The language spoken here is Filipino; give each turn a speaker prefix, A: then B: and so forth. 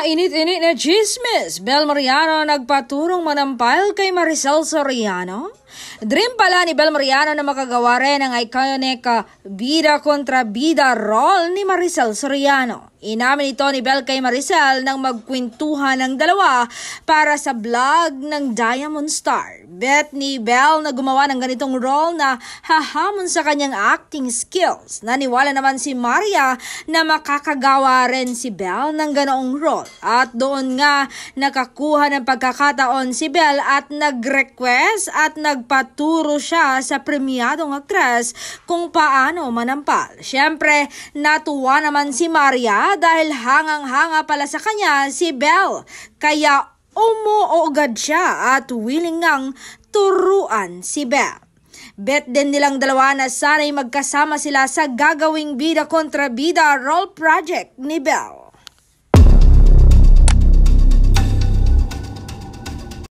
A: Mainit-init na chismis. Bel Mariano nagpaturong manampal kay Maricel Soriano. Dream pala ni Bel Mariano na makagawa rin ang iconic bida kontra bida role ni Maricel Soriano. Inamin ito ni Bel kay Maricel nang magkwentuhan ng dalawa para sa vlog ng Diamond Star. Bet ni Bel na gumawa ng ganitong role na hahamon sa kanyang acting skills. Naniwala naman si Maria na makakagawa rin si Bel ng ganoong role. At doon nga nakakuha ng pagkakataon si Bel at nag-request at nagpaturo siya sa premiadong aktres kung paano manampal. Siyempre, natuwa naman si Maria dahil hangang-hanga pala sa kanya si Bel. Kaya umuogad siya at willing ngang turuan si Bel. Bet din nilang dalawa na sana'y magkasama sila sa gagawing bida kontra bida role project ni Bel.